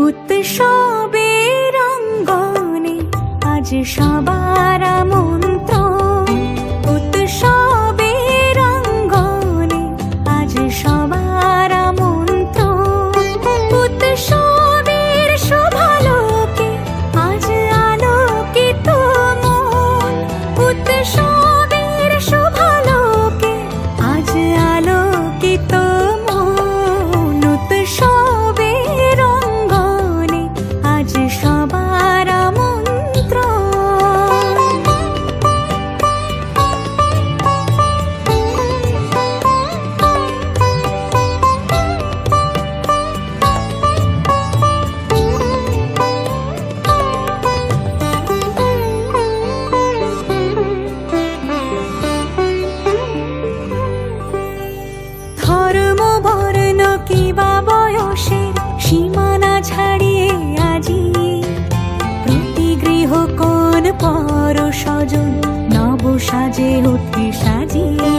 উৎসবের অঙ্গনে আজ সবার আমন্ত্রণ। উৎসবের অঙ্গনে আজ সবার আমন্ত্রণ। উৎসবের শোভালোকে আজ আলোকিত মন। উৎসবের শোভালোকে আজ আলোকিত মন। উৎসবের অঙ্গনে আজ সবার আমন্ত্রণ। ধর্ম বর্ণ কিবা বয়সের সীমানা ছাড়িয়ে আজি প্রতি গৃহ কোন পর স্বজন নব সাজে ওঠে সাজিয়ে।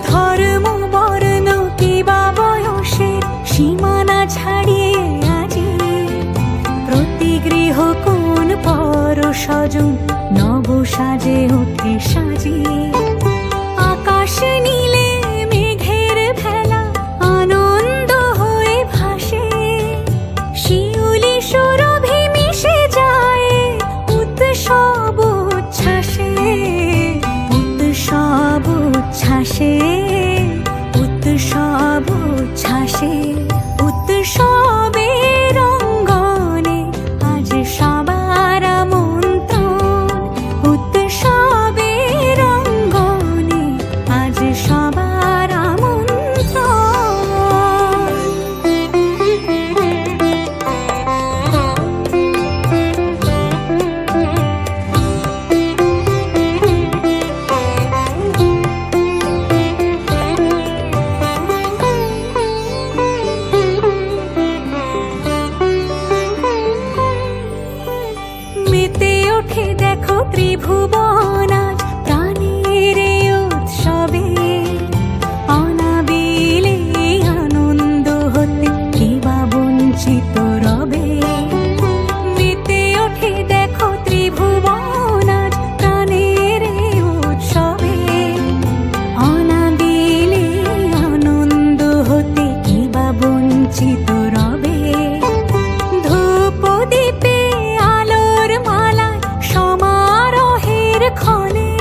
ধর্ম বর্ণ কিবা বয়সের সীমানা ছাড়িয়ে আজি প্রতি গৃহ কোন পর স্বজন নব সাজে ওঠে সাজিয়ে। আকাশ নীলে মেঘের ভেলা আনন্দ হয়ে ভাসে। শিউলি সুরভি মিশে যায় উৎসব উচ্ছ্বাসে। উৎসব উচ্ছ্বাসে। উৎসব উচ্ছ্বাসে। উৎসবের অঙ্গনে আজ সবার আমন্ত্রণ। উৎসবের অঙ্গনে আজ সবার আমন্ত্রণ। মেতে ওঠে দেখো ত্রিভুবন আজ প্রাণের এই উৎসবে। অনাবিলে আনন্দ হতে কিবা বঞ্চিত রবে। মেতে ওঠে দেখো ত্রিভুবন আজ প্রাণের এই উৎসবে। অনাবিলে আনন্দ হতে কিবা বঞ্চিত রবে। ধূপ দীপে আলোর মালায় সমারোহের ক্ষণে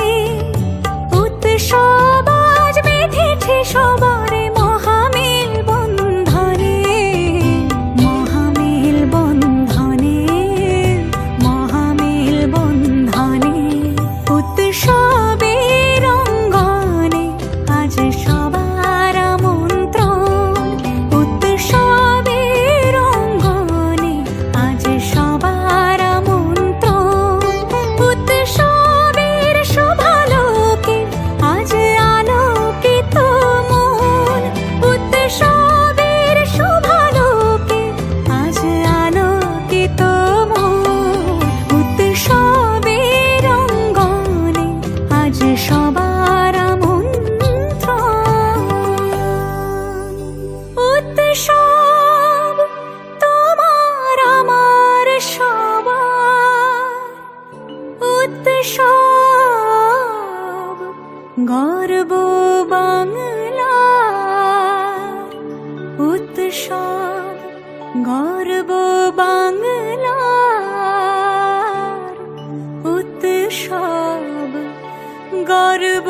উৎসব আজ বেঁধেছে সবার মহামেল বন্ধনে। মহামেল বন্ধনে। মহামেল বন্ধনে। উৎসবের অঙ্গনে আজ সবার আমন্ত্রণ। উৎসবের অঙ্গনে আজ সবার আমন্ত্রণ। উৎসবের শোভালোকে আজ আলোকিত মন। উৎসবের শোভালোকে আজ আলোকিত মন। উৎসবের অঙ্গনে আজ সবার আমন্ত্রণ। উৎসব তোমার আমার সবার। উৎসব গর্ব বাংলার। উৎসব গর্ব বাংলার। উৎসব গর্ব